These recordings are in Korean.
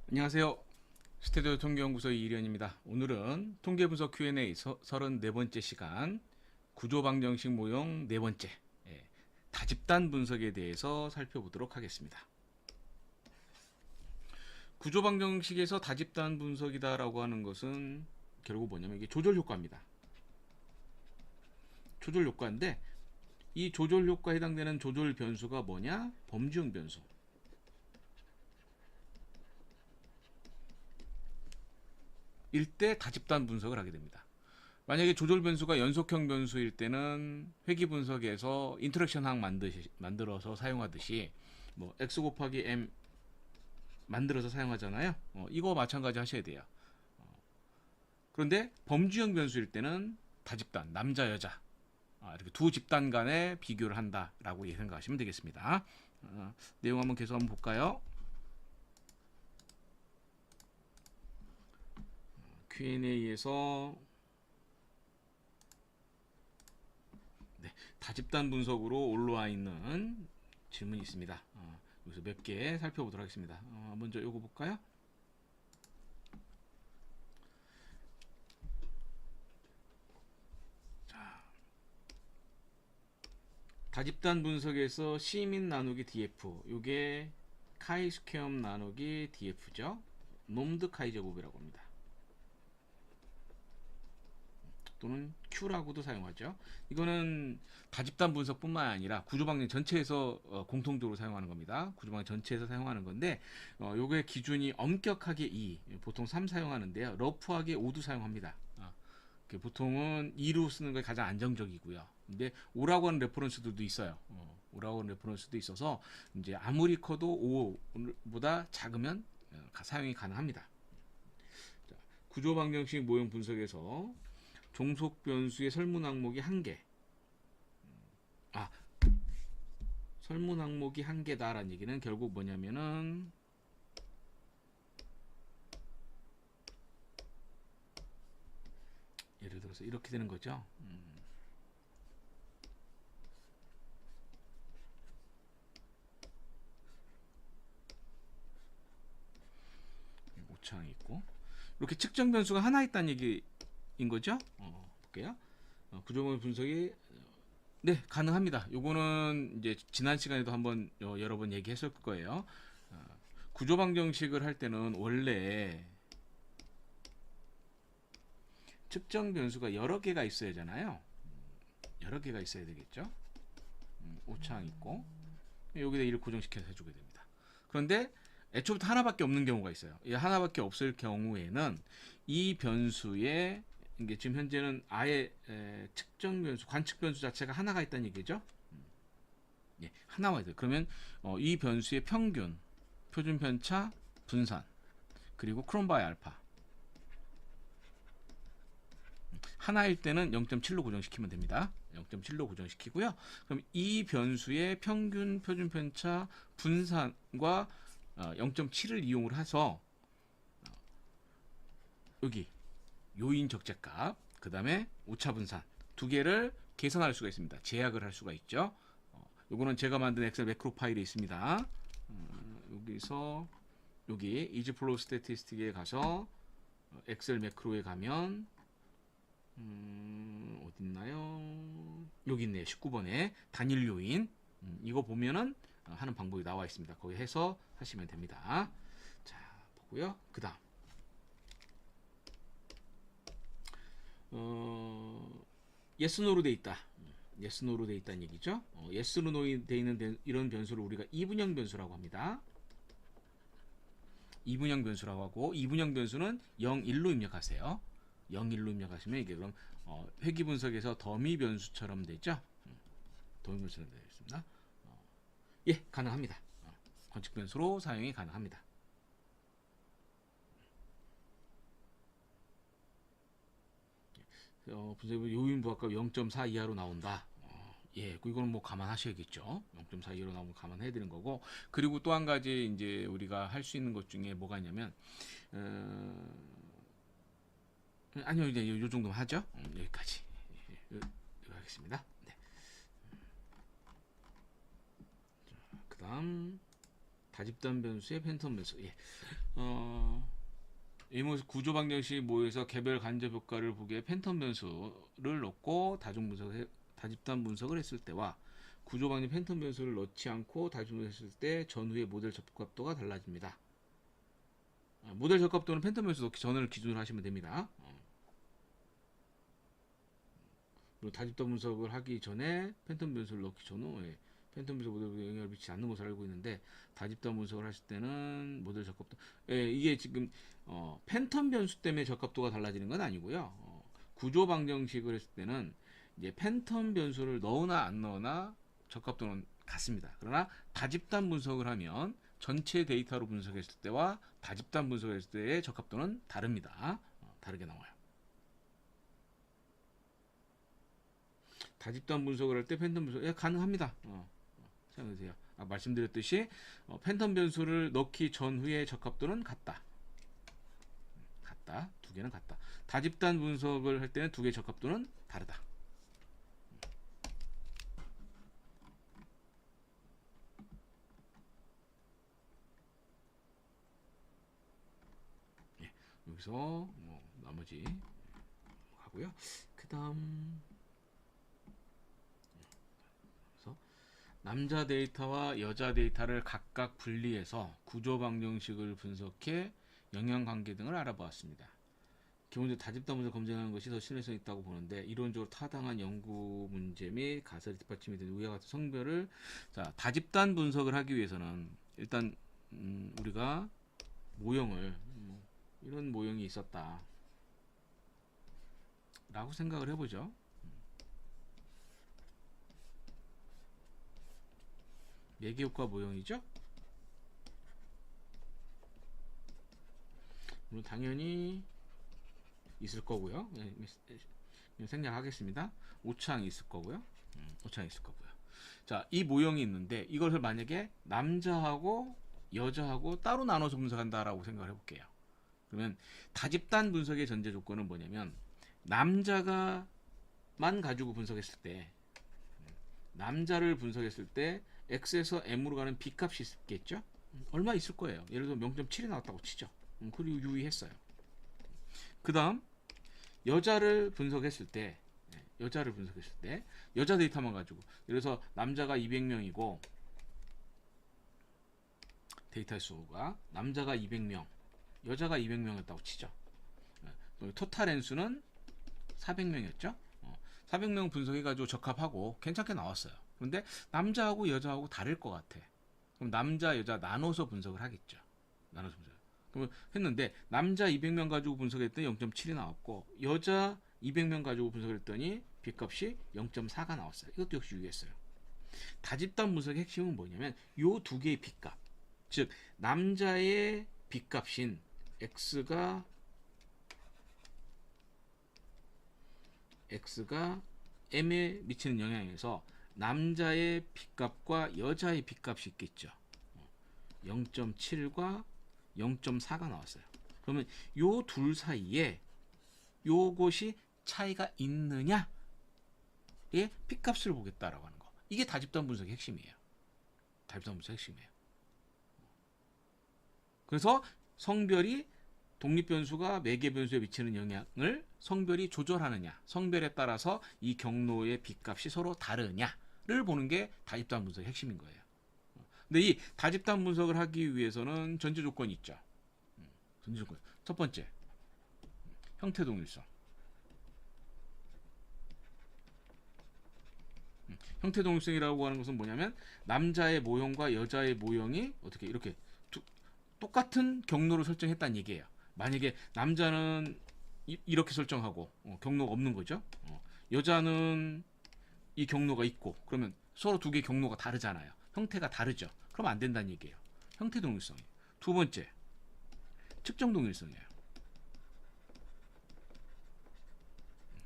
안녕하세요. 스테디오 통계연구소 이일현입니다. 오늘은 통계분석 Q&A 34번째 시간, 구조방정식 모형 네 번째, 다집단 분석에 대해서 살펴보도록 하겠습니다. 구조방정식에서 다집단 분석이다라고 하는 것은 결국 뭐냐면 이게 조절 효과입니다. 조절 효과인데 이 조절 효과에 해당되는 조절 변수가 뭐냐? 범주형 변수. 일 때 다집단 분석을 하게 됩니다. 만약에 조절 변수가 연속형 변수일 때는 회귀 분석에서 인터랙션 항 만들어서 사용하듯이 뭐 x 곱하기 m 만들어서 사용하잖아요. 이거 마찬가지 하셔야 돼요. 그런데 범주형 변수일 때는 다집단 남자 여자 이렇게 두 집단 간의 비교를 한다라고 생각하시면 되겠습니다. 내용 한번 계속 한번 볼까요? Q&A에서 다집단 분석으로 올라와 있는 질문이 있습니다. 여기서 몇 개 살펴보도록 하겠습니다. 먼저 요거 볼까요? 자, 다집단 분석에서 C민 나누기 DF, 요게 카이 스퀘어 나누기 DF죠. 놈드 카이 제곱이라고 합니다. 또는 Q라고도 사용하죠. 이거는 다집단 분석뿐만 아니라 구조방정 전체에서 공통적으로 사용하는 겁니다. 구조방정 전체에서 사용하는 건데 요게 기준이 엄격하게 2, 보통 3 사용하는데요. 러프하게 5도 사용합니다. 보통은 2로 쓰는 게 가장 안정적이고요. 근데 5라고 하는 레퍼런스들도 있어요. 5라고 하는 레퍼런스도 있어서 이제 아무리 커도 5보다 작으면 사용이 가능합니다. 자, 구조방정식 모형 분석에서 종속 변수의 설문 항목이 1개. 설문 항목이 1개다라는 얘기는 결국 뭐냐면은 예를 들어서 이렇게 되는 거죠. 오창이 있고 이렇게 측정 변수가 하나 있다는 얘기인 거죠. 볼게요. 구조물 분석이 네, 가능합니다. 요거는 이제 지난 시간에도 한번 여러 번 얘기했을 거예요. 구조방정식을 할 때는 원래 측정 변수가 여러 개가 있어야 하잖아요. 여러 개가 있어야 되겠죠. 오차항 있고 여기다 이를 고정시켜서 해주게 됩니다. 그런데 애초부터 하나밖에 없는 경우가 있어요. 이 하나밖에 없을 경우에는 이 변수에 이게 지금 현재는 아예 측정 변수, 관측 변수 자체가 하나가 있다는 얘기죠. 예, 하나가 있어요. 그러면 이 변수의 평균, 표준 편차, 분산, 그리고 크롬바이 알파 하나일 때는 0.7로 고정시키면 됩니다. 0.7로 고정시키고요. 그럼 이 변수의 평균, 표준 편차, 분산과 0.7을 이용을 해서 여기 요인 적재값, 그 다음에 오차 분산 두 개를 계산할 수가 있습니다. 제약을 할 수가 있죠. 요거는 제가 만든 엑셀 매크로 파일에 있습니다. 여기서 여기 이지플로우 스태티스틱에 가서 엑셀 매크로에 가면 어딨나요? 여기 있네요. 19번에 단일 요인 이거 보면은 하는 방법이 나와 있습니다. 거기 해서 하시면 됩니다. 자, 보고요. 그 다음 yes, no로 돼 있다. yes, no로 돼 있다는 얘기죠. yes, no 돼 있는 이런 변수를 우리가 이분형 변수라고 합니다. 이분형 변수라고 하고 이분형 변수는 0, 1로 입력하세요. 0, 1로 입력하시면 이게 그럼 회귀 분석에서 더미 변수처럼 되죠. 더미 변수처럼 되어 있습니다. 예, 가능합니다. 관측 변수로 사용이 가능합니다. 분석은 요인 부합값 0.4 이하로 나온다. 예, 이거는 뭐 감안하셔야겠죠. 0.4 이하로 나오면 감안해야 되는 거고. 그리고 또 한 가지 이제 우리가 할 수 있는 것 중에 뭐가 있냐면, 아니요, 이제 요 정도만 하죠. 여기까지. 여기 하겠습니다. 네. 그 다음, 다집단 변수의 팬텀 변수. 예. 이 모습 구조 방정식 모여서 개별 간접 효과를 보기 위해 팬텀 변수를 넣고 다집단 분석을 했을 때와 구조 방정 팬텀 변수를 넣지 않고 다집단 분석을 했을 때 전후의 모델 적합도가 달라집니다. 모델 적합도는 팬텀 변수 넣기 전을 기준으로 하시면 됩니다. 그리고 다집단 분석을 하기 전에 팬텀 변수를 넣기 전후 팬텀 변수 모델에 영향을 미치지 않는 것으로 알고 있는데 다집단 분석을 하실 때는 모델 적합도 이게 지금 팬텀 변수 때문에 적합도가 달라지는 건 아니고요. 구조 방정식을 했을 때는 이제 팬텀 변수를 넣으나 안 넣으나 적합도는 같습니다. 그러나 다집단 분석을 하면 전체 데이터로 분석했을 때와 다집단 분석했을 때의 적합도는 다릅니다. 다르게 나와요. 다집단 분석을 할 때 팬텀 분석 가능합니다. 생각해보세요. 말씀드렸듯이 팬텀 변수를 넣기 전후의 적합도는 같다. 두 개는 같다. 다집단 분석을 할 때는 두 개의 적합도는 다르다. 여기서 나머지 하고요. 그다음 남자 데이터와 여자 데이터를 각각 분리해서 구조 방정식을 분석해 영향관계 등을 알아보았습니다. 기본적으로 다집단 분석 검증하는 것이 더 신뢰성 있다고 보는데 이론적으로 타당한 연구 문제 및 가설이 뒷받침이 되는 위와 같은 성별을 다집단 분석을 하기 위해서는 일단 우리가 모형을 이런 모형이 있었다 라고 생각을 해보죠. 매개효과 모형이죠. 물론 당연히 있을 거고요. 생략하겠습니다. 오차항이 있을 거고요. 오차항이 있을 거고요. 자, 이 모형이 있는데 이것을 만약에 남자하고 여자하고 따로 나눠서 분석한다라고 생각을 해볼게요. 그러면 다집단 분석의 전제 조건은 뭐냐면 남자가만 가지고 분석했을 때 남자를 분석했을 때 X에서 M으로 가는 B값이 있겠죠? 얼마 있을 거예요. 예를 들어 0.7이 나왔다고 치죠. 그리고 유의했어요. 그 다음 여자를 분석했을 때 여자 데이터만 가지고 예를 들어서 남자가 200명이고 데이터 수가 남자가 200명 여자가 200명이었다고 치죠. 토탈 N수는 400명이었죠. 400명 분석해가지고 적합하고 괜찮게 나왔어요. 그런데 남자하고 여자하고 다를 것 같아. 그럼 남자 여자 나눠서 분석을 하겠죠. 나눠서 분석. 그럼 했는데 남자 200명 가지고 분석했더니 0.7이 나왔고 여자 200명 가지고 분석했더니 B값이 0.4가 나왔어요. 이것도 역시 유의했어요. 다집단 분석의 핵심은 뭐냐면 요 두 개의 B값, 즉 남자의 B값인 X가 M에 미치는 영향에서 남자의 B값과 여자의 B값이 있겠죠. 0.7과 0.4가 나왔어요. 그러면 요 둘 사이에 요것이 차이가 있느냐의 B값을 보겠다라고 하는 거. 이게 다집단 분석의 핵심이에요. 다집단 분석의 핵심이에요. 그래서 성별이 독립변수가 매개변수에 미치는 영향을 성별이 조절하느냐, 성별에 따라서 이 경로의 B값이 서로 다르냐를 보는 게 다집단 분석의 핵심인 거예요. 근데 이 다집단 분석을 하기 위해서는 전제 조건이 있죠. 전제 조건. 첫 번째, 형태 동일성. 형태 동일성이라고 하는 것은 뭐냐면 남자의 모형과 여자의 모형이 어떻게 이렇게 똑같은 경로를 설정했다는 얘기예요. 만약에 남자는 이렇게 설정하고 경로가 없는 거죠. 여자는 이 경로가 있고 그러면 서로 두 개의 경로가 다르잖아요. 형태가 다르죠. 그럼 안 된다는 얘기예요. 형태 동일성이에요. 두 번째, 측정 동일성이에요.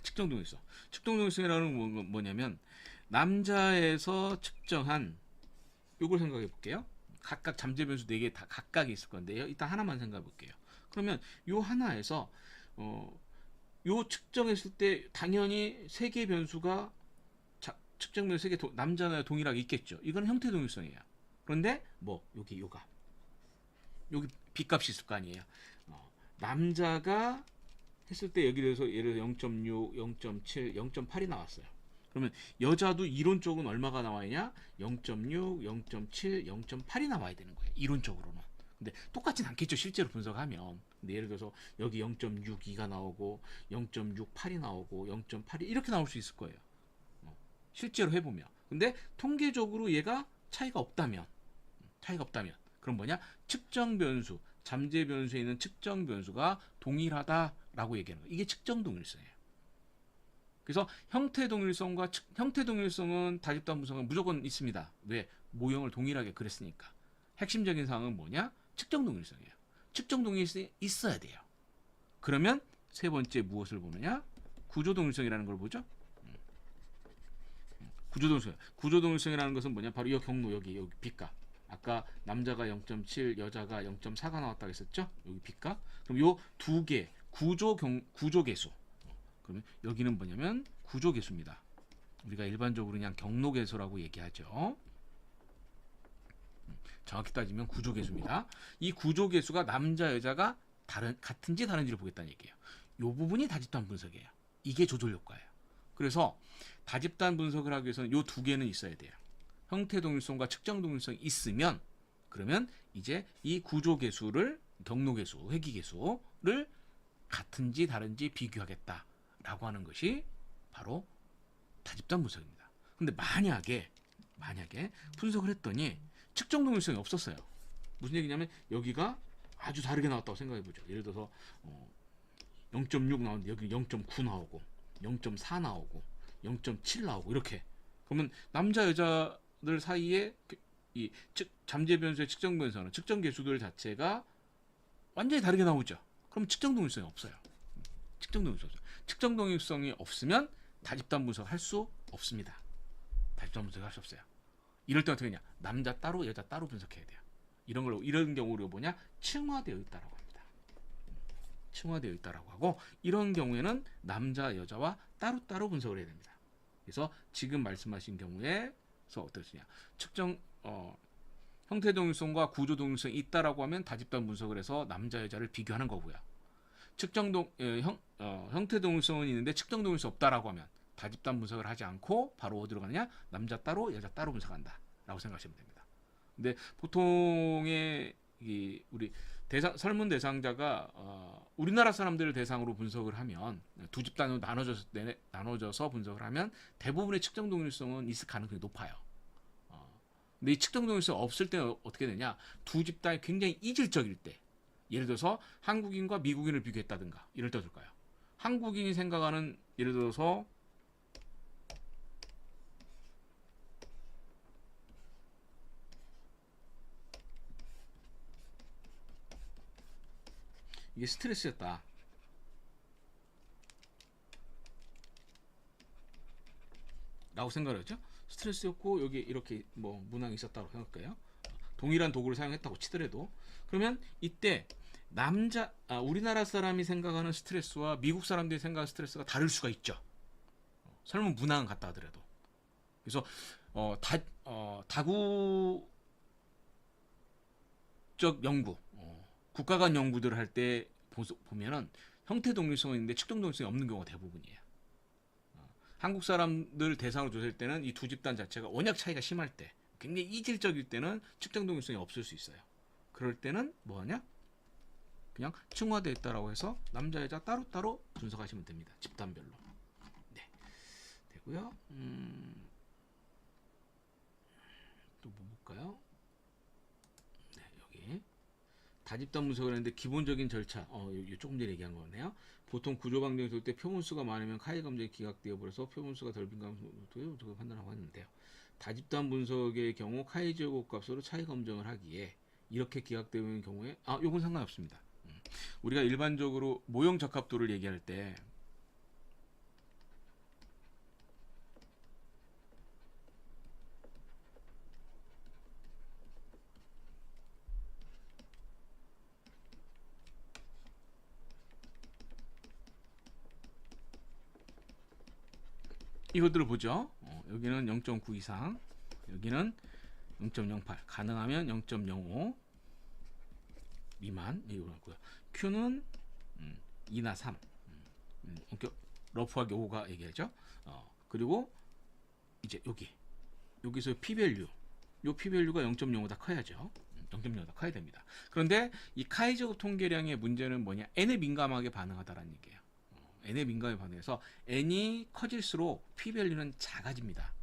측정 동일성. 측정 동일성이라는 건 뭐냐면 남자에서 측정한 요걸 생각해 볼게요. 각각 잠재 변수 4개 다 각각이 있을 건데요. 일단 하나만 생각해 볼게요. 그러면 요 하나에서 요 측정했을 때 당연히 3개 변수가 측정 변수 3개 남자나 동일하게 있겠죠. 이건 형태 동일성이에요. 그런데 뭐 여기 요가 여기 B값이 있을 거 아니에요. 남자가 했을 때 여기 대해서 예를 들어 0.6, 0.7, 0.8이 나왔어요. 그러면 여자도 이론적으로는 얼마가 나와야 하냐? 0.6, 0.7, 0.8이 나와야 되는 거예요. 이론적으로는. 근데 똑같진 않겠죠. 실제로 분석하면. 근데 예를 들어서 여기 0.62가 나오고 0.68이 나오고 0.8이 이렇게 나올 수 있을 거예요. 실제로 해보면. 근데 통계적으로 얘가 차이가 없다면 그럼 뭐냐? 측정 변수, 잠재 변수에 있는 측정 변수가 동일하다라고 얘기하는 거예요. 이게 측정 동일성이에요. 그래서 형태 동일성은 다집단 분석은 무조건 있습니다. 왜? 모형을 동일하게 그렸으니까. 핵심적인 사항은 뭐냐? 측정 동일성이에요. 측정 동일성이 있어야 돼요. 그러면 세 번째 무엇을 보느냐? 구조 동일성이라는 걸 보죠. 구조 동일성이라는 것은 뭐냐? 바로 이 경로 여기 B값. 아까 남자가 0.7, 여자가 0.4가 나왔다고 했었죠? 여기 B값. 그럼 요 두 개 구조 계수. 그러면 여기는 뭐냐면 구조 계수입니다. 우리가 일반적으로 그냥 경로 계수라고 얘기하죠. 정확히 따지면 구조 계수입니다. 이 구조 계수가 남자 여자가 같은지 다른지를 보겠다는 얘기예요. 이 부분이 다집단 분석이에요. 이게 조절 효과예요. 그래서 다집단 분석을 하기 위해서는 이 두 개는 있어야 돼요. 형태 동일성과 측정 동일성이 있으면 그러면 이제 이 구조 계수를 경로 계수, 회귀 계수를 같은지 다른지 비교하겠다라고 하는 것이 바로 다집단 분석입니다. 근데 만약에 분석을 했더니 측정 동일성이 없었어요. 무슨 얘기냐면 여기가 아주 다르게 나왔다고 생각해 보죠. 예를 들어서 0.6 나오는데 여기 0.9 나오고 0.4 나오고 0.7 나오고 이렇게. 그러면 남자 여자들 사이에 이 잠재 변수의 측정 변수는 측정 계수들 자체가 완전히 다르게 나오죠. 그럼 측정 동일성이 없어요. 측정 동일성이 없으면 다집단 분석할 수 없습니다. 다집단 분석할 수 없어요. 이럴 때 어떻게 하냐? 남자 따로 여자 따로 분석해야 돼요. 이런 경우를 뭐냐? 층화되어 있다라고 합니다. 층화되어 있다라고 하고 이런 경우에는 남자 여자와 따로 분석을 해야 됩니다. 그래서 지금 말씀하신 경우에서 어떻느냐? 형태 동일성과 구조 동일성이 있다라고 하면 다집단 분석을 해서 남자 여자를 비교하는 거고요. 형태 동일성은 있는데 측정 동일성 없다라고 하면 다집단 분석을 하지 않고 바로 어디로 가느냐? 남자 따로 여자 따로 분석한다라고 생각하시면 됩니다. 근데 보통의 우리 설문 대상자가 우리나라 사람들을 대상으로 분석을 하면 두 집단으로 나눠져서 분석을 하면 대부분의 측정 동일성은 있을 가능성이 높아요. 근데 이 측정 동일성 없을 때는 어떻게 되냐? 두 집단이 굉장히 이질적일 때, 예를 들어서 한국인과 미국인을 비교했다든가 이럴 때 어떨까요? 한국인이 생각하는 예를 들어서 이게 스트레스였다. 라고 생각을 했죠. 스트레스였고 여기 이렇게 뭐 문항이 있었다고 생각해요. 동일한 도구를 사용했다고 치더라도 그러면 이때 우리나라 사람이 생각하는 스트레스와 미국 사람들이 생각하는 스트레스가 다를 수가 있죠. 설문 문항은 같다 하더라도. 그래서 다국적 연구, 국가 간 연구들을 할 때 보면은 형태 동일성이 있는데 측정 동일성이 없는 경우가 대부분이에요. 한국 사람들 대상으로 조사할 때는 이 두 집단 자체가 워낙 차이가 심할 때, 굉장히 이질적일 때는 측정 동일성이 없을 수 있어요. 그럴 때는 뭐하냐? 그냥 층화되어 있다라고 해서 남자 여자 따로따로 분석하시면 됩니다. 집단별로. 네, 되고요. 또 뭐 볼까요? 네, 여기 다집단 분석을 했는데 기본적인 절차. 조금 전에 얘기한 거네요. 보통 구조 방정이 돌 때 표본수가 많으면 카이 검정이 기각되어 버려서 표본수가 덜 빈감도 판단하고 했는데요. 다집단 분석의 경우 카이 제곱 값으로 차이 검정을 하기에 이렇게 기각되는 경우에 요건 상관없습니다. 우리가 일반적으로 모형 적합도를 얘기할 때 이것들을 보죠. 여기는 0.9 이상, 여기는 0.08, 가능하면 0.05, 미만 이거고요. Q는 2나 3. 러프하게 5가 얘기하죠. 그리고 이제 여기서 P-밸류, 요 P-밸류가 0.05다 커야죠. 0.05다 커야 됩니다. 그런데 이 카이저급 통계량의 문제는 뭐냐? n에 민감하게 반응하다라는 얘기예요. n에 민감하게 반응해서 n이 커질수록 P-밸류는 작아집니다.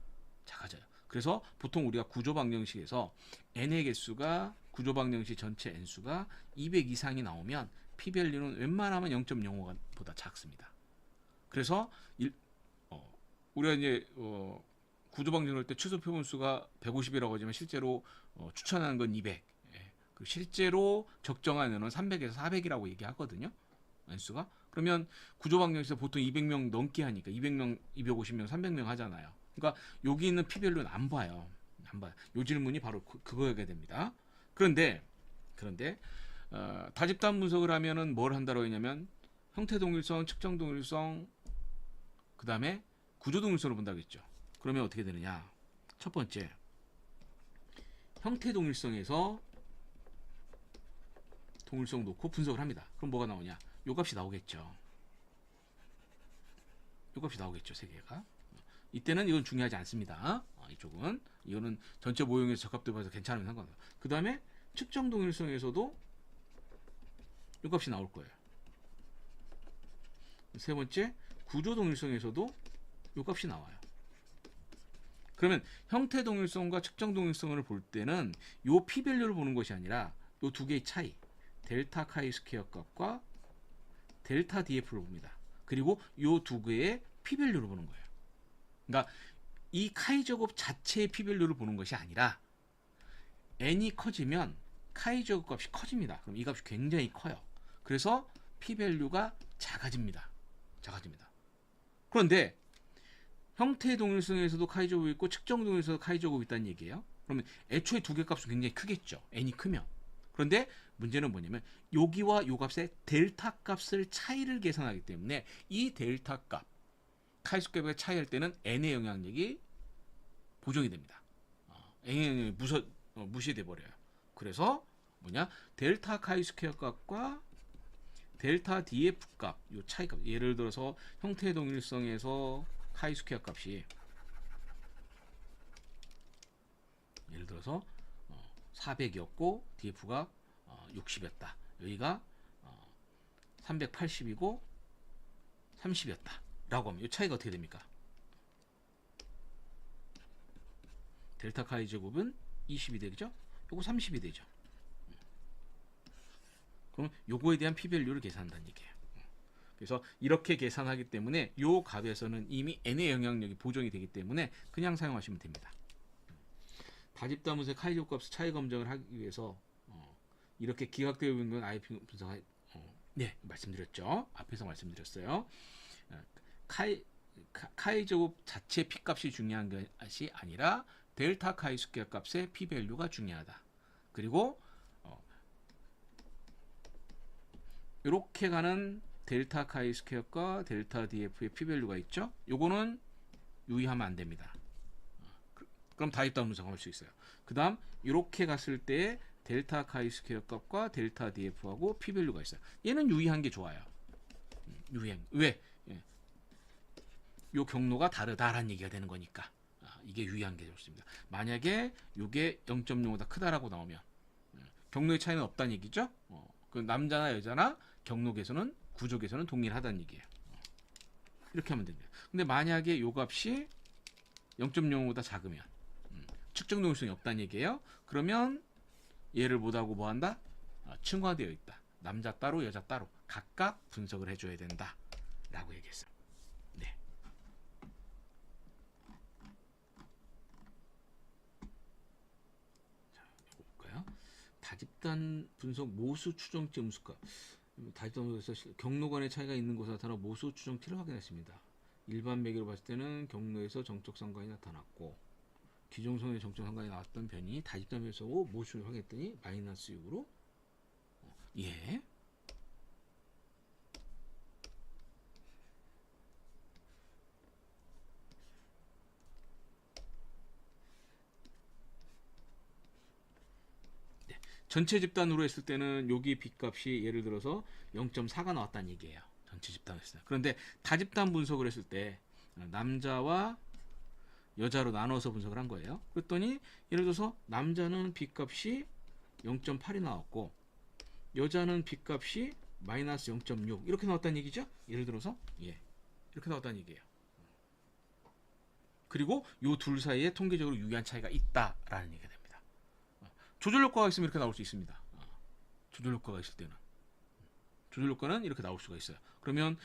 작아져요. 그래서 보통 우리가 구조방정식에서 n의 개수가 구조방정식 전체 n수가 200 이상이 나오면 P-밸류는 웬만하면 0.05보다 작습니다. 그래서 우리가 이제 구조방정을 할 때 최소 표본수가 150이라고 하지만 실제로 추천하는 건 200. 예. 실제로 적정한 N은 300에서 400이라고 얘기하거든요. N수가. 그러면 구조방정에서 보통 200명 넘게 하니까 200명, 250명, 300명 하잖아요. 그러니까 여기 있는 P-밸류는 안 봐요. 안 봐요. 요 질문이 바로 그거여야 됩니다. 그런데 다집단 분석을 하면은 뭘 한다고 했냐면 형태 동일성, 측정 동일성, 그 다음에 구조 동일성을 본다고 했죠. 그러면 어떻게 되느냐? 첫 번째, 형태 동일성에서 동일성 놓고 분석을 합니다. 그럼 뭐가 나오냐? 요 값이 나오겠죠. 요 값이 나오겠죠, 세 개가. 이때는 이건 중요하지 않습니다. 이거는 전체 모형에서 적합도 봐서 괜찮으면 상관없어요. 그 다음에 측정 동일성에서도 요 값이 나올 거예요. 세 번째, 구조 동일성에서도 요 값이 나와요. 그러면 형태 동일성과 측정 동일성을 볼 때는 요 P-밸류를 보는 것이 아니라 요 두 개의 차이, 델타 카이 스퀘어 값과 델타 DF를 봅니다. 그리고 요 두 개의 P-밸류를 보는 거예요. 그러니까 이 카이 제곱 자체의 P-밸류를 보는 것이 아니라 n이 커지면 카이 제곱 값이 커집니다. 그럼 이 값이 굉장히 커요. 그래서 P-밸류가 작아집니다. 그런데 형태 동일성에서도 카이 제곱이 있고 측정 동일성에서도 카이 제곱이 있다는 얘기예요. 그러면 애초에 두 개 값은 굉장히 크겠죠. n이 크면. 그런데 문제는 뭐냐면 여기와 요 값의 델타 값을 차이를 계산하기 때문에 이 델타 값 카이 스퀘어의 차이할 때는 n의 영향력이 보정이 됩니다. n의 영향력이 무시돼 버려요. 그래서 뭐냐? 델타 카이 스퀘어 값과 델타 DF 값, 요 차이 값. 예를 들어서 형태 동일성에서 카이 스퀘어 값이 예를 들어서 400이었고 DF가 60이었다. 여기가 380이고 30이었다. 라고 하면 이 차이가 어떻게 됩니까? 델타 카이 제곱은 20이 되죠? 요거 30이 되죠. 그럼 요거에 대한 P-밸류를 계산한다는 얘기예요. 그래서 이렇게 계산하기 때문에 요 값에서는 이미 n의 영향력이 보정이 되기 때문에 그냥 사용하시면 됩니다. 다집단분석 카이 제곱 값 차이 검정을 하기 위해서 이렇게 기각되어 있는 건 IP 분석 말씀드렸죠. 앞에서 말씀드렸어요. 카이 제곱 자체 P 값이 중요한 것이 아니라 델타 카이 스퀘어 값의 P-밸류가 중요하다. 그리고 이렇게 가는 델타 카이 스퀘어과 델타 DF의 P-밸류가 있죠. 요거는 유의하면 안 됩니다. 그럼 다집단 분석을 할 수 있어요. 그 다음 이렇게 갔을 때 델타 카이 스퀘어 값과 델타 DF하고 P-밸류가 있어요. 얘는 유의한 게 좋아요. 왜? 요 경로가 다르다라는 얘기가 되는 거니까 이게 유의한 게 좋습니다. 만약에 이게 0.05보다 크다라고 나오면 경로의 차이는 없다는 얘기죠. 그 남자나 여자나 경로 개수는 구조 개수는 동일하다는 얘기예요. 이렇게 하면 됩니다. 근데 만약에 요 값이 0.05보다 작으면 측정 동일성이 없다는 얘기예요. 그러면 얘를 못하고 뭐한다? 층화되어 있다. 남자 따로 여자 따로 각각 분석을 해줘야 된다 라고 얘기했어요. 네. 자, 이거 볼까요? 다집단 분석 모수 추정치 음수값. 다집단 분석에서 경로 간의 차이가 있는 것을 나타나 모수 추정치를 확인했습니다. 일반 매개로 봤을 때는 경로에서 정적 상관이 나타났고 기존성의 정적 상관이 나왔던 변이 다집단에서 모수를 확인했더니 마이너스 6으로 예. 전체 집단으로 했을 때는 여기 B값이 예를 들어서 0.4가 나왔다는 얘기예요. 전체 집단으로 했을 때. 그런데 다집단 분석을 했을 때 남자와 여자로 나눠서 분석을 한 거예요. 그랬더니 예를 들어서 남자는 B값이 0.8이 나왔고 여자는 B값이 마이너스 0.6 이렇게 나왔다는 얘기죠. 예를 들어서 이렇게 나왔다는 얘기예요. 그리고 이 둘 사이에 통계적으로 유의한 차이가 있다라는 얘기가 됩니다. 조절 효과가 있으면 이렇게 나올 수 있습니다. 조절 효과가 있을 때는 조절 효과는 이렇게 나올 수가 있어요. 그러면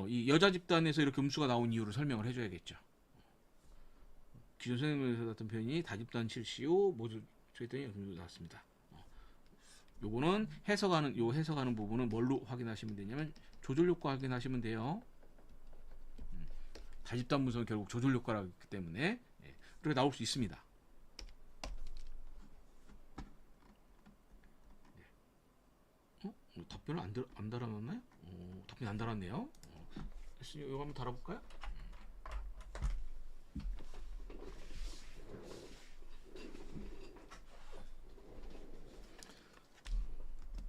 이 여자 집단에서 이렇게 음수가 나온 이유를 설명을 해줘야겠죠. 기존 선생님에서 나왔던 표현이 다집단 실시후 모두 저희들이 음수 나왔습니다. 요거는 해석하는 부분은 뭘로 확인하시면 되냐면 조절 효과 확인하시면 돼요. 다집단 분석은 결국 조절 효과라기 때문에 그렇게 나올 수 있습니다. 답변을 안 달아놨나요? 답변 안 달았네요. 이거 한번 달아볼까요?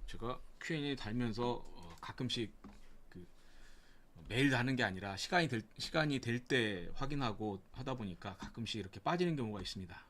제가 Q&A 달면서 가끔씩 매일 다는 게 아니라 시간이 될 때 확인하고 하다 보니까 가끔씩 이렇게 빠지는 경우가 있습니다.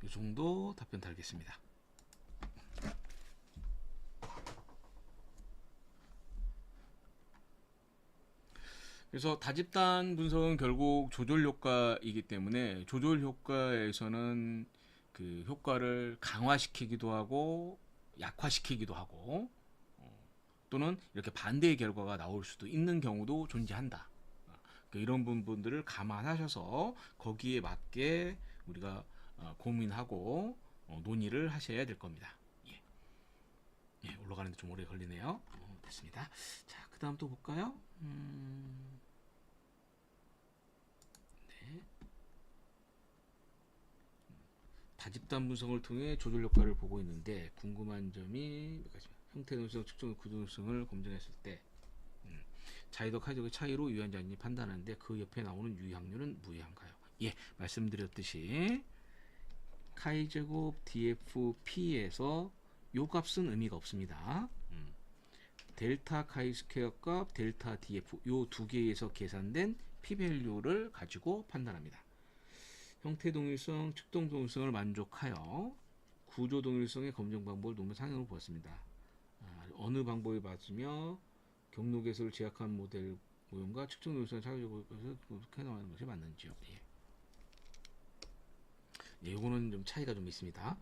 이 정도 답변 달겠습니다. 그래서 다집단 분석은 결국 조절 효과이기 때문에 조절 효과에서는 그 효과를 강화시키기도 하고 약화시키기도 하고 또는 이렇게 반대의 결과가 나올 수도 있는 경우도 존재한다. 이런 부분들을 감안하셔서 거기에 맞게 우리가 고민하고 논의를 하셔야 될 겁니다. 올라가는데 좀 오래 걸리네요. 됐습니다. 자, 그 다음 또 볼까요? 네. 다집단 분석을 통해 조절 효과를 보고 있는데 궁금한 점이 형태 능성, 측정 구조 능성을 검증했을 때 자의도 카이적의 차이로 유의한지 아닌지 판단하는데 그 옆에 나오는 유의항률은 무의한가요? 말씀드렸듯이 카이제곱 DFP에서 요 값은 의미가 없습니다. 델타 카이 스퀘어 값, 델타 DF 요 두 개에서 계산된 P 밸류를 가지고 판단합니다. 형태 동일성, 측정 동일성을 만족하여 구조 동일성의 검증 방법을 논문 상향으로 보았습니다. 어느 방법이 맞으며 경로 개수를 제약한 모델 모형과 측정 동일성을 차별적으로 그렇게 나가는 것이 맞는지요. 예. 예, 이거는 좀 차이가 좀 있습니다.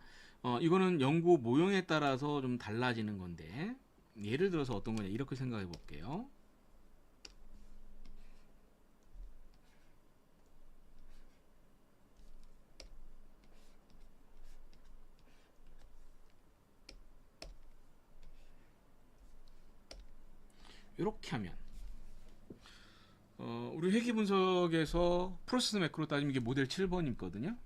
이거는 연구 모형에 따라서 좀 달라지는 건데, 예를 들어서 어떤 거냐, 이렇게 생각해 볼게요. 이렇게 하면, 우리 회귀 분석에서 프로세스 매크로 따지면 이게 모델 7번이거든요.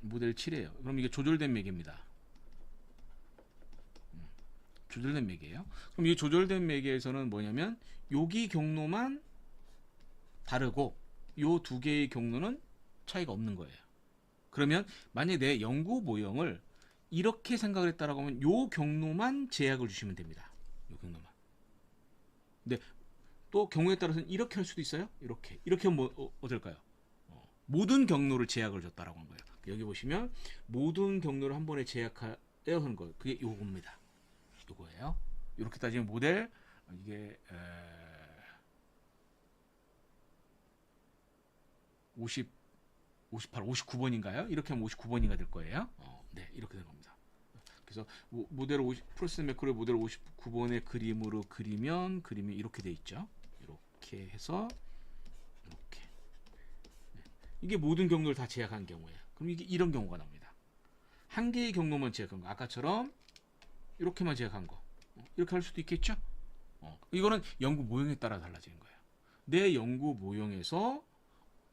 모델 7이에요. 그럼 이게 조절된 매개입니다. 조절된 매개예요. 그럼 이 조절된 매개에서는 뭐냐면 여기 경로만 다르고 요 두 개의 경로는 차이가 없는 거예요. 그러면 만약에 내 연구 모형을 이렇게 생각을 했다라고 하면 요 경로만 제약을 주시면 됩니다. 요 경로만. 근데 또 경우에 따라서는 이렇게 할 수도 있어요. 이렇게 하면 어떨까요? 모든 경로를 제약을 줬다라고 한 거예요. 여기 보시면 모든 경로를 한 번에 제약하여 하는 거예요. 그게 요겁니다. 요거예요. 이렇게 따지면 모델 이게 50, 58, 59번인가요? 이렇게 하면 59번인가 될 거예요. 네, 이렇게 된 겁니다. 그래서 모델 50, 프로세스 매크로의 모델 59번의 그림으로 그리면 그림이 이렇게 돼 있죠. 이렇게 해서 이렇게. 네. 이게 모든 경로를 다 제약한 경우예요. 그럼 이게 이런 경우가 나옵니다. 한 개의 경로만 제약한 거. 아까처럼 이렇게만 제약한 거. 이렇게 할 수도 있겠죠? 이거는 연구 모형에 따라 달라지는 거예요. 내 연구 모형에서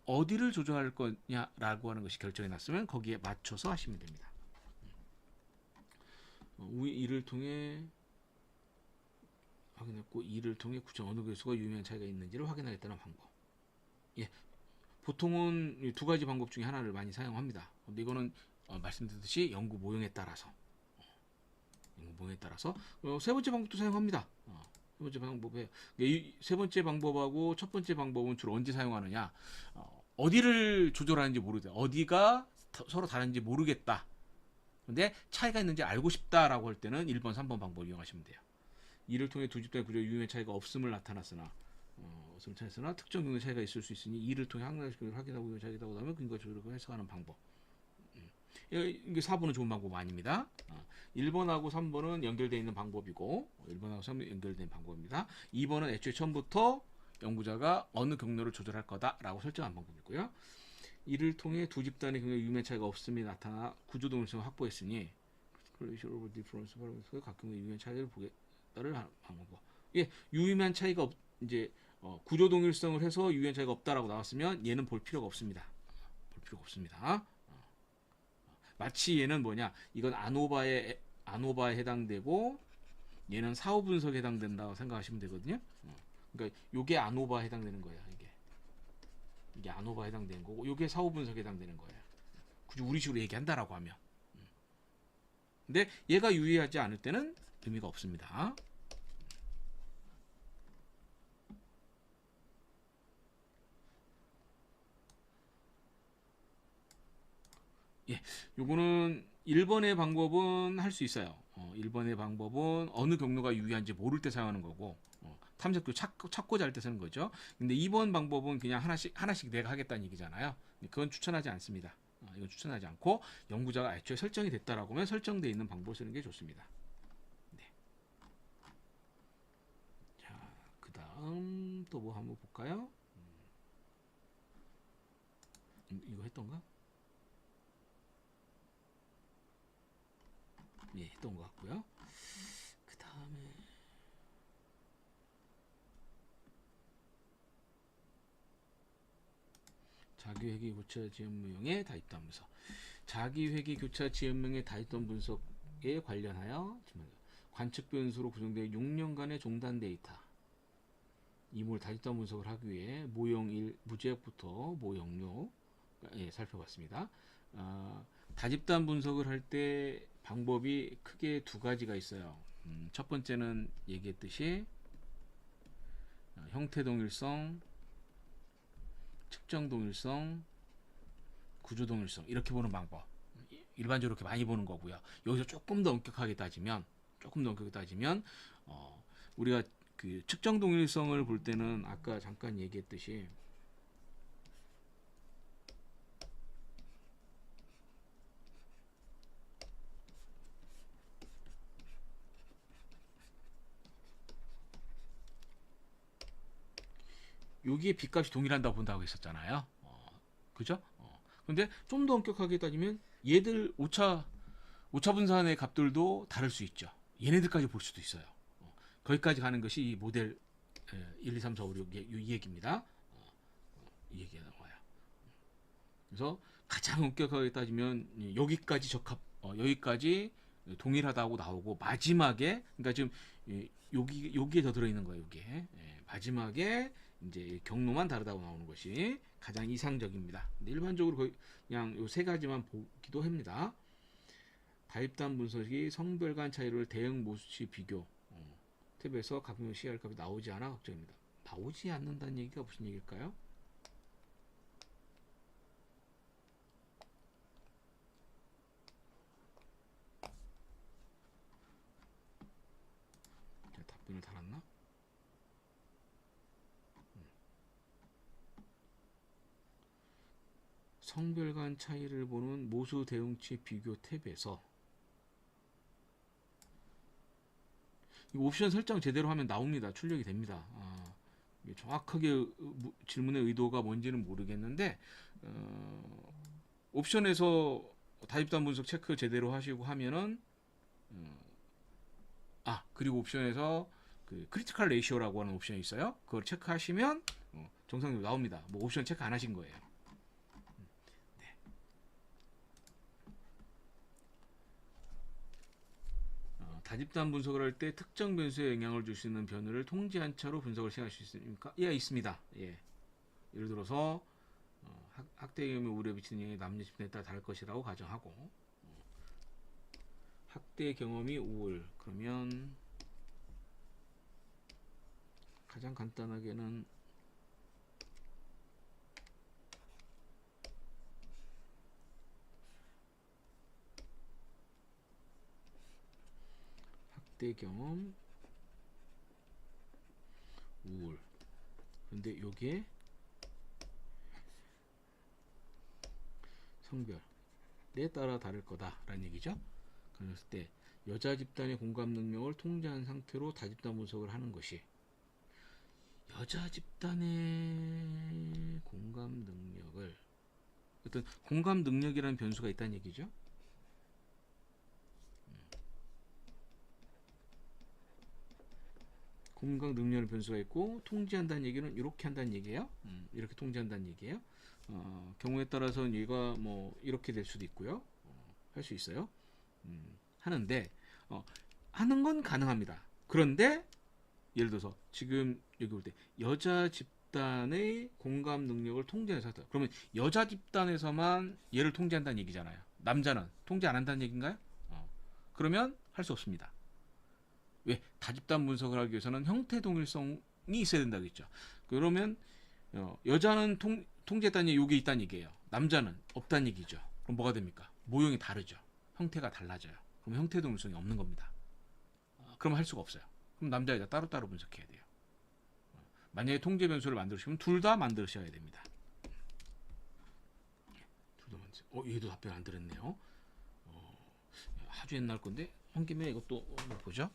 어디를 조정할 거냐라고 하는 것이 결정이 났으면 거기에 맞춰서 하시면 됩니다. 이를 통해 확인했고 이를 통해 구청 어느 교수가 유의미한 차이가 있는지를 확인하겠다는 방법. 예, 보통은 두 가지 방법 중에 하나를 많이 사용합니다. 근데 이거는 말씀드렸듯이 연구 모형에 따라서 세 번째 방법도 사용합니다. 세 번째 방법에 세 번째 방법하고 첫 번째 방법은 주로 언제 사용하느냐? 어디를 조절하는지 모르겠다. 어디가 서로 다른지 모르겠다. 근데 차이가 있는지 알고 싶다라고 할 때는 1번, 3번 방법을 이용하시면 돼요. 이를 통해 두 집단의 구조 유형의 차이가 없음을 나타났으나 특정 경우의 차이가 있을 수 있으니 이를 통해 항상식을 확인하고 유형의 차이가 있다고 하면 근거 조절을 해석하는 방법. 이게 4번은 좋은 방법 아닙니다. 1번하고 3번은 연결되어 있는 방법이고 1번하고 3번은 연결된 방법입니다. 2번은 애초에 처음부터 연구자가 어느 경로를 조절할 거다라고 설정한 방법이고요. 이를 통해 두 집단의 경로의 유형의 차이가 없음이 나타나 구조 동일성을 확보했으니 각 경우의 유형의 차이를 보겠다를 하는 방법. 예, 유의미한 차이가 이제 구조 동일성을 해서 유형의 차이가 없다라고 나왔으면 얘는 볼 필요가 없습니다. 볼 필요가 없습니다. 마치 얘는 뭐냐? 이건 아노바에 해당되고 얘는 사후 분석에 해당된다고 생각하시면 되거든요. 그러니까 요게 아노바에 해당되는 거예요. 이게 아노바에 해당되는 거고 요게 사후 분석에 해당되는 거예요. 굳이 우리식으로 얘기한다라고 하면. 근데 얘가 유의하지 않을 때는 의미가 없습니다. 예, 요거는 1번의 방법은 할 수 있어요. 1번의 방법은 어느 경로가 유의한지 모를 때 사용하는 거고 탐색도 찾고자 할 때 쓰는 거죠. 근데 2번 방법은 그냥 하나씩 내가 하겠다는 얘기잖아요. 그건 추천하지 않습니다. 이건 추천하지 않고 연구자가 애초에 설정이 됐다라고 하면 설정되어 있는 방법을 쓰는 게 좋습니다. 네. 자, 그 다음 또 뭐 한번 볼까요? 이거 했던가? 예, 했던 것 같고요. 그 다음에 자기회귀 교차 지연무형의 다입단 분석. 자기회귀 교차 지연무형의 다입단 분석에 관련하여 관측 변수로 구성된 6년간의 종단 데이터 이물 다입단 분석을 하기 위해 모형 1 무제약부터 모형 6 살펴봤습니다. 다집단 분석을 할 때 방법이 크게 두 가지가 있어요. 첫 번째는 얘기했듯이 형태 동일성, 측정 동일성, 구조동일성 이렇게 보는 방법 일반적으로 이렇게 많이 보는 거고요. 여기서 조금 더 엄격하게 따지면 우리가 그 측정 동일성을 볼 때는 아까 잠깐 얘기했듯이 여기에 B값이 동일한다고 본다고 했었잖아요. 그죠? 근데 좀 더 엄격하게 따지면 얘들 오차 분산의 값들도 다를 수 있죠. 얘네들까지 볼 수도 있어요. 거기까지 가는 것이 이 모델 1, 2, 3, 4, 5, 6 이 얘기입니다. 이 얘기가 나와요. 그래서 가장 엄격하게 따지면 여기까지 동일하다고 나오고 마지막에 그러니까 지금 여기에 더 들어있는 거예요. 여기에 마지막에 이제 경로만 다르다고 나오는 것이 가장 이상적입니다. 근데 일반적으로 그냥 요 세 가지만 보기도 합니다. 다입단 분석이 성별 간 차이를 대응 모수치 비교 탭에서 각명 CR 값이 나오지 않아 걱정입니다. 나오지 않는다는 얘기가 무슨 얘기일까요? 제가 답변을 달았나? 성별 간 차이를 보는 모수 대응치 비교 탭에서 옵션 설정 제대로 하면 나옵니다. 출력이 됩니다. 정확하게 질문의 의도가 뭔지는 모르겠는데 옵션에서 다입단 분석 체크 제대로 하시고 하면은 그리고 옵션에서 그 크리티컬 레이시오라고 하는 옵션이 있어요. 그걸 체크하시면 정상적으로 나옵니다. 뭐 옵션 체크 안 하신 거예요. 네. 다집단 분석을 할 때 특정 변수에 영향을 줄 수 있는 변화를 통지 한차로 분석을 시행할 수 있습니까? 예, 있습니다. 예. 예를 들어서 학대 경험이 우려에 미치는 영향이 남녀 집단에 따라 다를 것이라고 가정하고 학대 경험이 우울 그러면 가장 간단하게는 학대 경험 우울 근데 요게 성별에 따라 다를 거다라는 얘기죠. 그랬을 때 여자 집단의 공감 능력을 통제한 상태로 다집단 분석을 하는 것이 여자 집단의 공감 능력을 어떤 공감 능력이라는 변수가 있다는 얘기죠. 공감 능력의 변수가 있고 통제한다는 얘기는 이렇게 한다는 얘기예요. 이렇게 통제한다는 얘기예요. 경우에 따라서는 얘가 뭐 이렇게 될 수도 있고요. 할 수 있어요. 하는데 하는 건 가능합니다. 그런데 예를 들어서 지금 여기 볼 때 여자 집단의 공감 능력을 통제하는 상태. 그러면 여자 집단에서만 얘를 통제한다는 얘기잖아요. 남자는 통제 안 한다는 얘기인가요? 그러면 할 수 없습니다. 왜? 다집단 분석을 하기 위해서는 형태 동일성이 있어야 된다고 했죠. 그러면 여자는 통제했다는 얘기, 이게 있다는 얘기예요. 남자는 없다는 얘기죠. 그럼 뭐가 됩니까? 모형이 다르죠. 형태가 달라져요. 그럼 형태 동일성이 없는 겁니다. 그럼 할 수가 없어요. 그럼 남자 여자 따로따로 분석해야 돼요. 만약에 통제 변수를 만들으시면 둘 다 만드셔야 됩니다. 둘 다 만드세요. 얘도 답변 안 들었네요. 아주 옛날 건데 한 김에 이것도 보죠.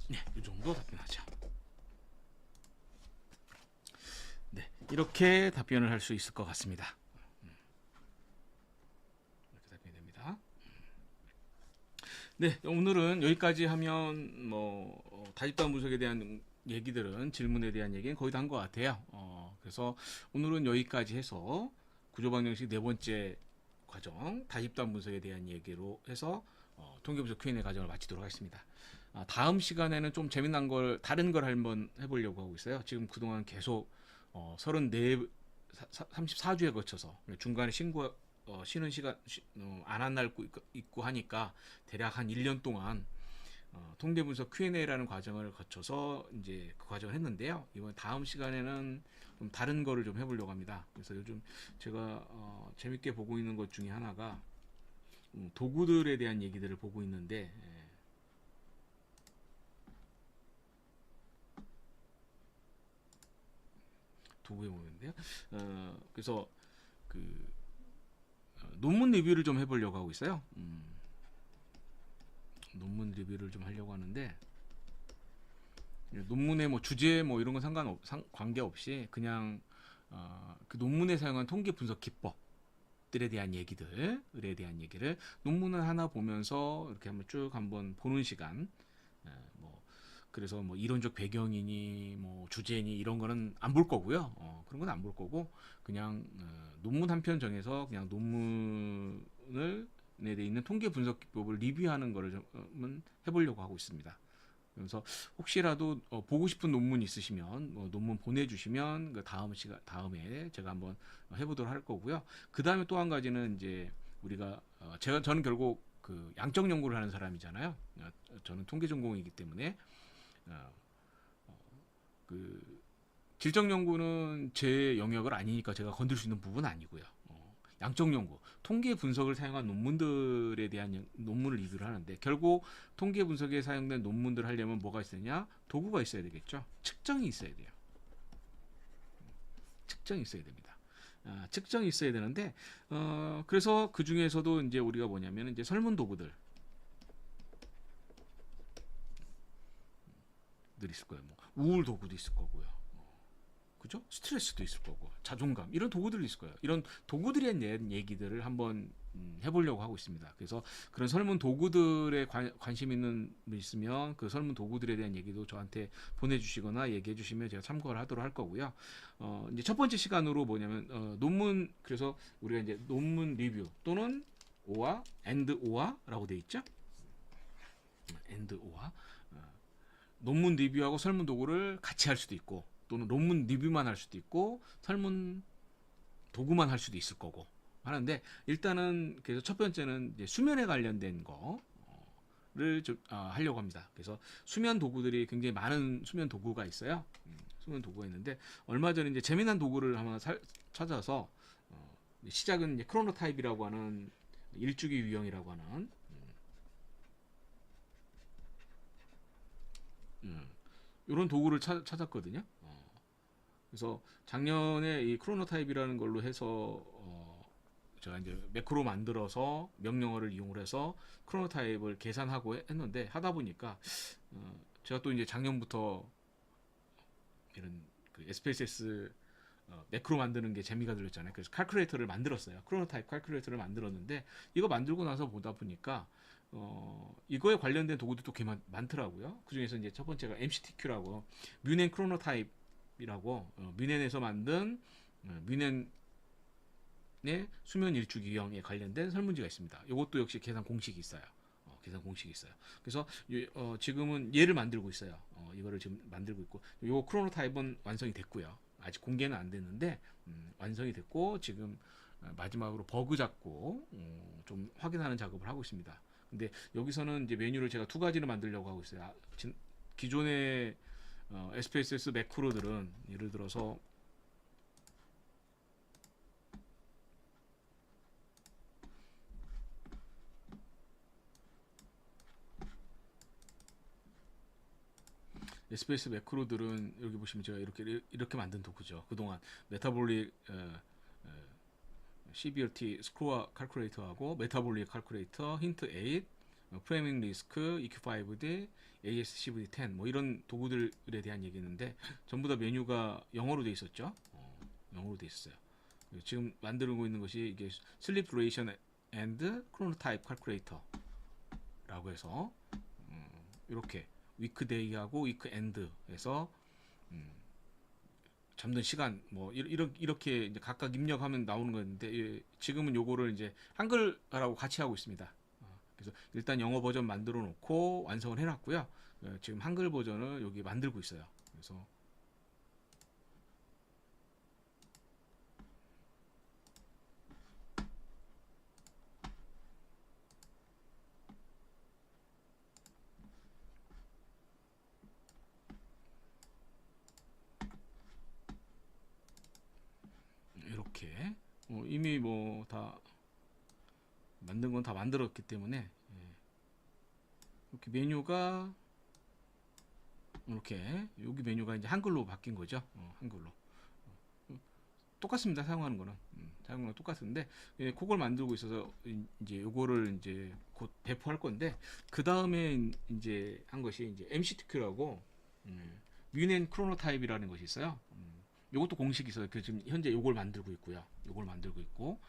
네, 이 정도 답변하죠. 네, 이렇게 답변을 할 수 있을 것 같습니다. 이렇게 답변이 됩니다. 네, 오늘은 여기까지 하면 다집단 분석에 대한 얘기들은 질문에 대한 얘기는 거의 다 한 것 같아요. 그래서 오늘은 여기까지 해서 구조방정식 네 번째 과정 다집단 분석에 대한 얘기로 해서 통계분석 Q&A 과정을 마치도록 하겠습니다. 다음 시간에는 좀 재미난 걸 다른 걸 한번 해보려고 하고 있어요. 지금 그동안 계속 34 34주에 거쳐서 중간에 쉬는 시간 안 한 날 있고 하니까 대략 한 1년 동안 통계 분석 Q&A라는 과정을 거쳐서 이제 그 과정을 했는데요. 이번 다음 시간에는 좀 다른 거를 좀 해보려고 합니다. 그래서 요즘 제가 재밌게 보고 있는 것 중에 하나가 도구들에 대한 얘기들을 보고 있는데 도구에 보는데요. 그래서 그 논문 리뷰를 좀 해보려고 하고 있어요. 논문 리뷰를 좀 하려고 하는데 논문의 뭐 주제 뭐 이런 건 관계없이 그냥 그 논문에 사용한 통계 분석 기법들에 대한 얘기를 논문을 하나 보면서 이렇게 한번 보는 시간. 뭐 그래서 뭐 이론적 배경이니 뭐 주제니 이런 거는 안 볼 거고요. 그런 건 안 볼 거고 그냥 논문 한 편 정해서 그냥 논문을 내에 있는 통계 분석 기법을 리뷰하는 거를 좀 해보려고 하고 있습니다. 그래서 혹시라도 보고 싶은 논문 있으시면 논문 보내주시면 그 다음에 제가 한번 해보도록 할 거고요. 그 다음에 또 한 가지는 이제 우리가 저는 결국 그 양적 연구를 하는 사람이잖아요. 저는 통계 전공이기 때문에 그 질적 연구는 제 영역을 아니니까 제가 건들 수 있는 부분은 아니고요. 양적 연구, 통계 분석을 사용한 논문들에 대한 논문을 리뷰를 하는데 결국 통계 분석에 사용된 논문들 하려면 뭐가 있어야 도구가 있어야 되겠죠. 측정이 있어야 돼요. 측정이 있어야 됩니다. 측정이 있어야 되는데 그래서 그 중에서도 이제 우리가 뭐냐면 이제 설문 도구들 있을 거예요. 뭐 우울 도구도 있을 거고요. 그죠? 스트레스도 있을 거고 자존감 이런 도구들이 있을 거예요. 이런 도구들에 대한 얘기들을 한번 해보려고 하고 있습니다. 그래서 그런 설문 도구들에 관심 있는 분 있으면 그 설문 도구들에 대한 얘기도 저한테 보내주시거나 얘기해 주시면 제가 참고를 하도록 할 거고요. 이제 첫 번째 시간으로 뭐냐면 논문 그래서 우리가 이제 논문 리뷰 또는 오와 and 오와라고 돼 있죠. and 오와 논문 리뷰하고 설문 도구를 같이 할 수도 있고 또는 논문 리뷰만 할 수도 있고 설문 도구만 할 수도 있을 거고 하는데 일단은 그래서 첫 번째는 이제 수면에 관련된 거를 좀 하려고 합니다. 그래서 수면 도구들이 굉장히 많은 수면 도구가 있어요. 수면 도구가 있는데 얼마 전에 이제 재미난 도구를 하나 찾아서 시작은 이제 크로노타입이라고 하는 일주기 유형이라고 하는 이런 도구를 찾았거든요. 그래서 작년에 이 크로노타입이라는 걸로 해서 제가 이제 매크로 만들어서 명령어를 이용을 해서 크로노타입을 계산하고 했는데 하다 보니까 제가 또 이제 작년부터 이런 그 SPSS 매크로 만드는 게 재미가 들렸잖아요. 그래서 칼큘레이터를 만들었어요. 크로노타입 칼큘레이터를 만들었는데 이거 만들고 나서 보다 보니까 이거에 관련된 도구도 꽤 많더라고요. 그 중에서 이제 첫 번째가 MCTQ라고 뮌헨 크로노타입이라고 뮌헨에서 만든 뮌헨의 수면 일주 유형에 관련된 설문지가 있습니다. 이것도 역시 계산 공식이 있어요. 계산 공식이 있어요. 그래서 지금은 얘를 만들고 있어요. 이거를 지금 만들고 있고 요 크로노타입은 완성이 됐고요. 아직 공개는 안 됐는데 완성이 됐고 지금 마지막으로 버그 잡고 좀 확인하는 작업을 하고 있습니다. 근데 여기서는 이제 메뉴를 제가 두 가지를 만들려고 하고 있어요. 기존의 SPSS 매크로들은 예를 들어서 SPS 매크로들은 여기 보시면 제가 이렇게 만든 도구죠. 그동안 메타볼릭 CBLT 스코어 칼큘레이터하고 메타볼릭 칼큘레이터 힌트 8 프레이밍 리스크, EQ5D, ASCVD10 뭐 이런 도구들에 대한 얘기했는데 전부 다 메뉴가 영어로 돼 있었죠. 영어로 돼 있었어요. 지금 만들고 있는 것이 이게 슬립 듀레이션 앤드 크로노타입 칼큘레이터라고 해서 이렇게 위크데이하고 위크엔드에서 잠든 시간 뭐 이렇게 이제 각각 입력하면 나오는 건데 지금은 요거를 이제 한글하고 같이 하고 있습니다. 그래서 일단 영어 버전 만들어 놓고 완성을 해놨고요. 지금 한글 버전을 여기 만들고 있어요. 그래서 이렇게 이미 뭐 다 만든 건 다 만들었기 때문에 이렇게 메뉴가 이렇게 여기 메뉴가 이제 한글로 바뀐 거죠. 한글로 똑같습니다. 사용하는 거는 사용하는 건 똑같은데 그걸 만들고 있어서 이제 요거를 이제 곧 배포할 건데 그 다음에 이제 한 것이 이제 MCTQ라고 뮤넨 크로노타입이라는 것이 있어요. 요것도 공식이 있어요. 그 지금 현재 요걸 만들고 있고요. 요걸 만들고 있고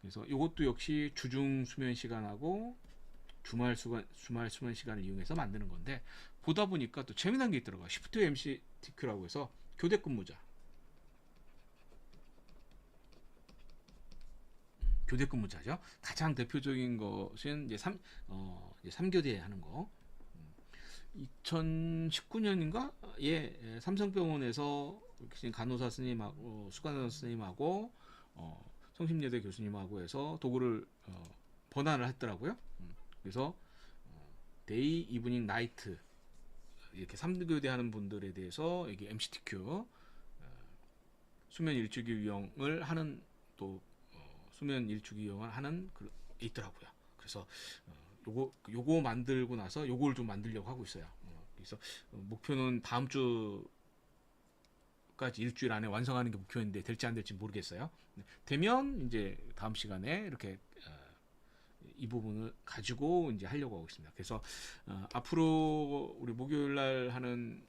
그래서 요것도 역시 주중 수면 시간하고 주말 수면 시간을 이용해서 만드는 건데 보다 보니까 또 재미난 게 있더라고요. 시프트 MCTQ라고 해서 교대 근무자 교대 근무자죠. 가장 대표적인 것은 이제 3교대 하는 거. 2019년인가? 예, 삼성병원에서 간호사 스님하고 수간호사 스님하고 성심여대 교수님하고 해서 도구를 번안을 했더라고요. 그래서 데이, 이브닝, 나이트 이렇게 3교대 하는 분들에 대해서 이게 MCTQ 수면 일주기 유형을 하는 또 수면 일주기 유형을 하는 있더라고요. 그래서 요거 만들고 나서 요걸 좀 만들려고 하고 있어요. 그래서 목표는 다음 주까지 일주일 안에 완성하는 게 목표인데 될지 안 될지 모르겠어요. 되면 이제 다음 시간에 이렇게 이 부분을 가지고 이제 하려고 하고 있습니다. 그래서 앞으로 우리 목요일 날 하는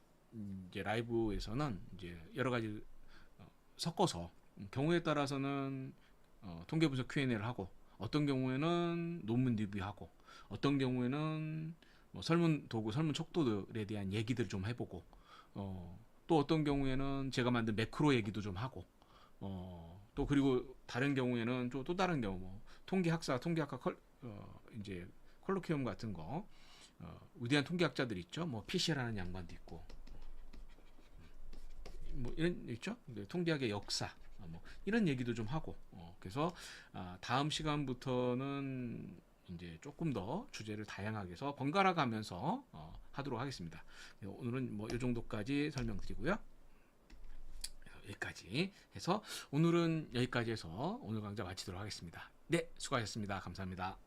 이제 라이브에서는 이제 여러 가지 섞어서 경우에 따라서는 통계 분석 Q&A를 하고 어떤 경우에는 논문 리뷰하고 어떤 경우에는 뭐 설문 도구, 설문 척도들에 대한 얘기들 좀 해보고 또 어떤 경우에는 제가 만든 매크로 얘기도 좀 하고 또 그리고 다른 경우에는 또 다른 경우 뭐 통계학과 이제 컬로키움 같은 거 위대한 통계학자들 있죠. 뭐 피시라는 양반도 있고 뭐 이런 있죠. 통계학의 역사 뭐 이런 얘기도 좀 하고 그래서 다음 시간부터는 이제 조금 더 주제를 다양하게 해서 번갈아 가면서 하도록 하겠습니다. 오늘은 뭐 이 정도까지 설명드리고요. 여기까지 해서 오늘은 여기까지 해서 오늘 강좌 마치도록 하겠습니다. 네, 수고하셨습니다. 감사합니다.